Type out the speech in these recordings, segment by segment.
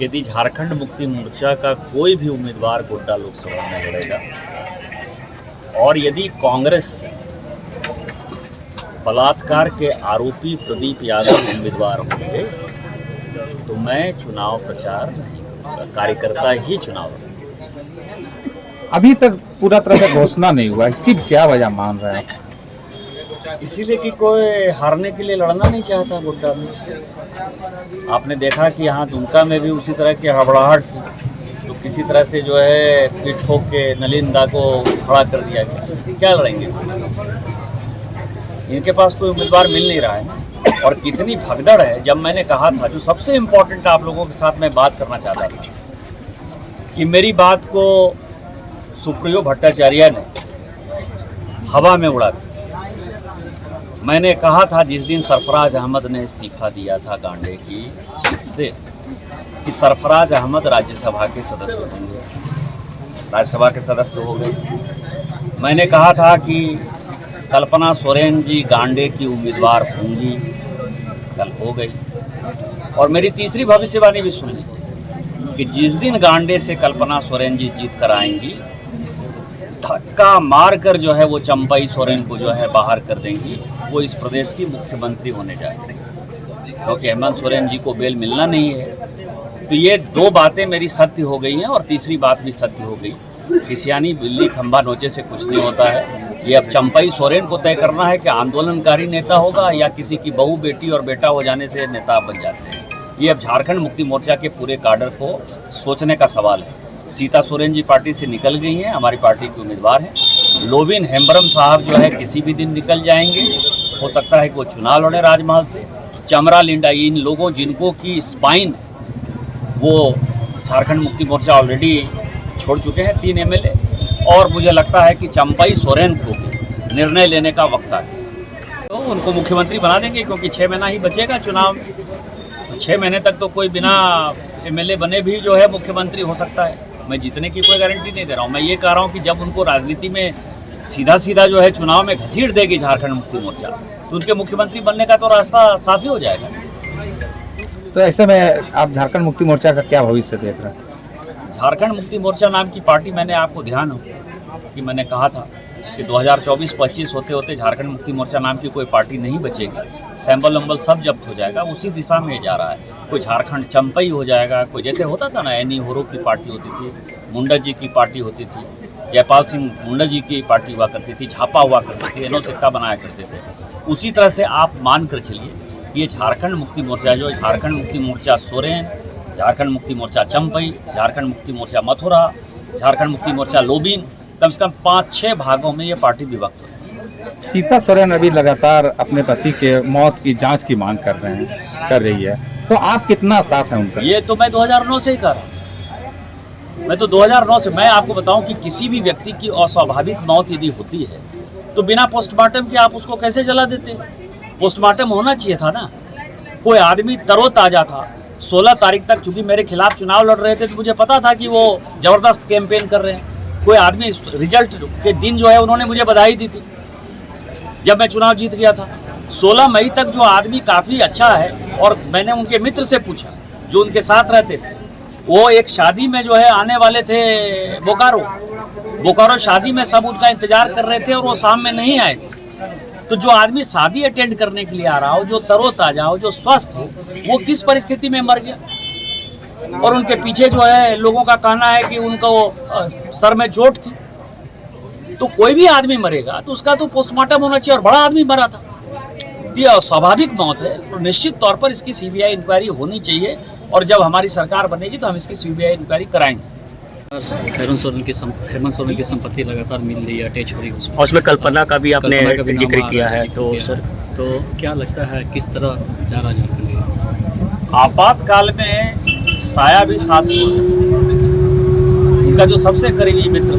यदि झारखंड मुक्ति मोर्चा का कोई भी उम्मीदवार गोड्डा लोकसभा में लड़ेगा और यदि कांग्रेस से बलात्कार के आरोपी प्रदीप यादव उम्मीदवार होंगे तो मैं चुनाव प्रचार नहीं करूँगा, कार्यकर्ता ही चुनाव लड़ेंगे। अभी तक पूरा तरह से घोषणा नहीं हुआ, इसकी क्या वजह मान रहे हैं? इसीलिए कि कोई हारने के लिए लड़ना नहीं चाहता गोड्डा में। आपने देखा कि यहाँ दुमका में भी उसी तरह की हड़बड़ाहट थी, तो किसी तरह से जो है पीठ ठोक के नलिन दा को खड़ा कर दिया गया। क्या लड़ेंगे? इनके पास कोई उम्मीदवार मिल नहीं रहा है और कितनी भगदड़ है। जब मैंने कहा था, जो सबसे इम्पोर्टेंट आप लोगों के साथ मैं बात करना चाहता था कि मेरी बात को सुप्रियो भट्टाचार्य ने हवा में उड़ा दिया। मैंने कहा था जिस दिन सरफराज अहमद ने इस्तीफा दिया था गांडे की सीट से कि सरफराज अहमद राज्यसभा के सदस्य होंगे, राज्यसभा के सदस्य हो गए। मैंने कहा था कि कल्पना सोरेन जी गांडे की उम्मीदवार होंगी, कल हो गई। और मेरी तीसरी भविष्यवाणी भी सुन लीजिए कि जिस दिन गांडे से कल्पना सोरेन जी जीत कर आएंगी, धक्का मारकर जो है वो चंपई सोरेन को जो है बाहर कर देंगी। वो इस प्रदेश की मुख्यमंत्री होने जा रही है, क्योंकि हेमंत सोरेन जी को बेल मिलना नहीं है। तो ये दो बातें मेरी सत्य हो गई हैं और तीसरी बात भी सत्य हो गई। खिसियानी बिल्ली खंभा नोचे से कुछ नहीं होता है। ये अब चंपई सोरेन को तय करना है कि आंदोलनकारी नेता होगा या किसी की बहू बेटी और बेटा हो जाने से नेता बन जाते हैं। ये अब झारखंड मुक्ति मोर्चा के पूरे काडर को सोचने का सवाल है। सीता सोरेन जी पार्टी से निकल गई हैं, हमारी पार्टी के उम्मीदवार हैं। लोबिन हेम्ब्रम साहब जो है किसी भी दिन निकल जाएंगे, हो सकता है कि वो चुनाव लड़े राजमहल से। चमरा लिंडा, इन लोगों जिनको की स्पाइन वो झारखंड मुक्ति मोर्चा ऑलरेडी छोड़ चुके हैं, 3 एमएलए। और मुझे लगता है कि चंपई सोरेन को भी निर्णय लेने का वक्त आ गया, तो उनको मुख्यमंत्री बना देंगे, क्योंकि 6 महीना ही बचेगा चुनाव में। तो 6 महीने तक तो कोई बिना एमएलए बने भी जो है मुख्यमंत्री हो सकता है। मैं जीतने की कोई गारंटी नहीं दे रहा हूँ। मैं ये कह रहा हूँ कि जब उनको राजनीति में सीधा सीधा जो है चुनाव में घसीट देगी झारखंड मुक्ति मोर्चा, तो उनके मुख्यमंत्री बनने का तो रास्ता साफ ही हो जाएगा। तो ऐसे में आप झारखंड मुक्ति मोर्चा का क्या भविष्य देख रहे हैं? झारखंड मुक्ति मोर्चा नाम की पार्टी, मैंने आपको ध्यान हो कि मैंने कहा था कि 2024-25 होते होते झारखंड मुक्ति मोर्चा नाम की कोई पार्टी नहीं बचेगी। सैंबल वम्बल सब जब्त हो जाएगा। उसी दिशा में जा रहा है। कोई झारखंड चंपई हो जाएगा, कोई जैसे होता था ना, एनी होरो की पार्टी होती थी, मुंडा जी की पार्टी होती थी, जयपाल सिंह मुंडा जी की पार्टी हुआ करती थी, झापा हुआ करती थी, एनो सिक्का बनाया करते थे। उसी तरह से आप मान कर चलिए ये झारखंड मुक्ति मोर्चा जो झारखंड मुक्ति मोर्चा सोरेन, झारखंड मुक्ति मोर्चा चंपई, झारखंड मुक्ति मोर्चा मथुरा, झारखंड मुक्ति मोर्चा लोबिन, कम से कम 5-6 भागों में ये पार्टी विभक्त होती है। सीता सोरेन अभी लगातार अपने पति के मौत की जांच की मांग कर रही है, तो आप कितना साथ हैं उनका? ये तो मैं 2009 से ही कर रहा हूँ। मैं तो 2009 से, मैं आपको बताऊं कि किसी भी व्यक्ति की अस्वाभाविक मौत यदि होती है तो बिना पोस्टमार्टम के आप उसको कैसे जला देते? पोस्टमार्टम होना चाहिए था ना। कोई आदमी तरोताजा था। 16 तारीख तक चूंकि मेरे खिलाफ चुनाव लड़ रहे थे तो मुझे पता था कि वो जबरदस्त कैंपेन कर रहे हैं। कोई आदमी रिजल्ट के दिन जो है उन्होंने मुझे बधाई दी थी जब मैं चुनाव जीत गया था। 16 मई तक जो आदमी काफ़ी अच्छा है, और मैंने उनके मित्र से पूछा जो उनके साथ रहते थे, वो एक शादी में जो है आने वाले थे बोकारो शादी में, सब उनका इंतजार कर रहे थे और वो शाम में नहीं आए थे। तो जो आदमी शादी अटेंड करने के लिए आ रहा हो, जो तरोताजा हो, जो स्वस्थ हो, वो किस परिस्थिति में मर गया? और उनके पीछे जो है लोगों का कहना है कि उनको सर में चोट थी। तो कोई भी आदमी मरेगा तो उसका तो पोस्टमार्टम होना चाहिए, और बड़ा आदमी मरा था। ये अस्वाभाविक मौत है, तो निश्चित तौर पर इसकी सीबीआई इंक्वायरी होनी चाहिए, और जब हमारी सरकार बनेगी तो हम इसकी सीबीआई इंक्वायरी कराएंगे। हेमंत सोरेन की संपत्ति लगातार मिल रही है, अटैच हो रही है, और उसमें कल्पना का भी आपने जिक्र किया है, तो सर तो क्या लगता है किस तरह जा रहा झारखंड? आपातकाल में साया भी साथ छोड़ गया। उनका जो सबसे करीबी मित्र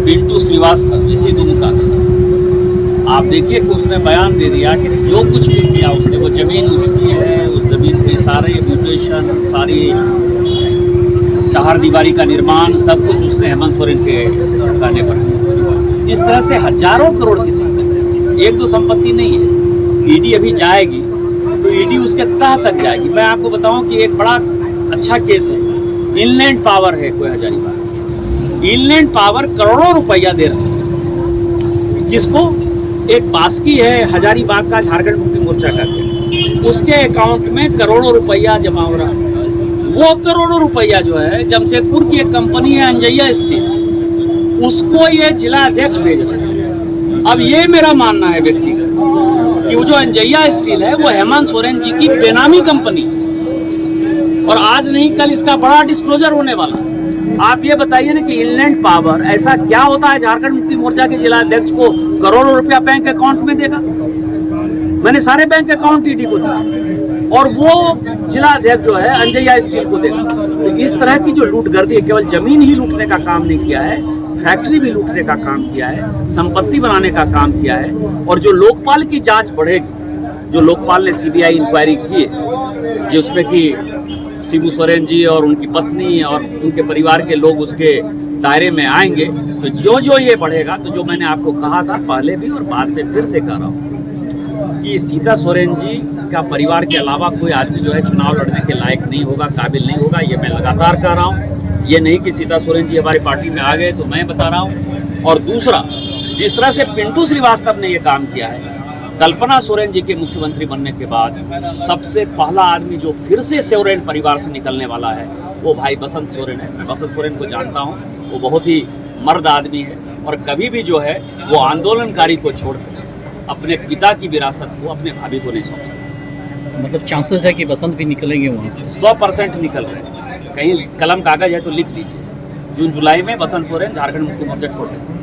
पिंटू श्रीवास्तव, इसी दुमका का, आप देखिए कि उसने बयान दे दिया कि जो कुछ भी किया उसने, वो ज़मीन उसकी है, उस ज़मीन की सारे म्यूटेशन, सारी चार दीवारी का निर्माण, सब कुछ उसने हेमंत सोरेन के कहने पर। इस तरह से हजारों करोड़ की संपत्ति, एक दो संपत्ति नहीं है। ईडी अभी जाएगी तो ईडी उसके तह तक जाएगी। मैं आपको बताऊं कि एक बड़ा अच्छा केस है, इनलैंड पावर है कोई हजारीबाग। इनलैंड पावर करोड़ों रुपया दे रहा है किसको? एक बास्की है हजारीबाग का, झारखंड मुक्ति मोर्चा का, उसके अकाउंट में करोड़ों रुपया जमा हो रहा है। वो करोड़ों रुपया जो है जमशेदपुर की एक कंपनी है अंजैया स्टील, उसको ये जिला अध्यक्ष भेज रहा है। अब ये मेरा मानना है व्यक्तिगत कि वो जो अंजैया स्टील है वो हेमंत सोरेन जी की बेनामी कंपनी है और आज नहीं कल इसका बड़ा डिस्क्लोजर होने वाला है। आप ये बताइए ना कि इनलैंड पावर ऐसा क्या होता है झारखंड मुक्ति मोर्चा के जिला अध्यक्ष को करोड़ों रुपया बैंक अकाउंट में देगा? मैंने सारे बैंक अकाउंट ईडी को दिया और वो जिला अध्यक्ष जो है अंजैया स्टील को देगा। तो इस तरह की जो लूटगर्दी है, केवल जमीन ही लूटने का काम नहीं किया है, फैक्ट्री भी लूटने का काम किया है, संपत्ति बनाने का काम किया है। और जो लोकपाल की जांच बढ़ेगी, जो लोकपाल ने सीबीआई इंक्वायरी की है जिसमें कि शिबू सोरेन जी और उनकी पत्नी और उनके परिवार के लोग उसके दायरे में आएंगे, तो जो जो ये बढ़ेगा, तो जो मैंने आपको कहा था पहले भी और बाद में फिर से कह रहा हूँ कि सीता सोरेन जी का परिवार के अलावा कोई आदमी जो है चुनाव लड़ने के लायक नहीं होगा, काबिल नहीं होगा। ये मैं लगातार कह रहा हूँ। ये नहीं कि सीता सोरेन जी हमारी पार्टी में आ गए तो मैं बता रहा हूँ। और दूसरा, जिस तरह से पिंटू श्रीवास्तव ने ये काम किया है, कल्पना सोरेन जी के मुख्यमंत्री बनने के बाद सबसे पहला आदमी जो फिर से सोरेन परिवार से निकलने वाला है वो भाई बसंत सोरेन है। मैं बसंत सोरेन को जानता हूँ, वो बहुत ही मर्द आदमी है और कभी भी जो है वो आंदोलनकारी को छोड़कर अपने पिता की विरासत को अपने भाभी को नहीं सौंप सकता। मतलब चांसेस है कि बसंत भी निकलेंगे वहाँ से? 100% निकल रहे हैं। कहीं कलम कागज है तो लिख लीजिए, जून जुलाई में बसंत सोरेन झारखंड मुक्ति मोर्चा छोड़ देंगे।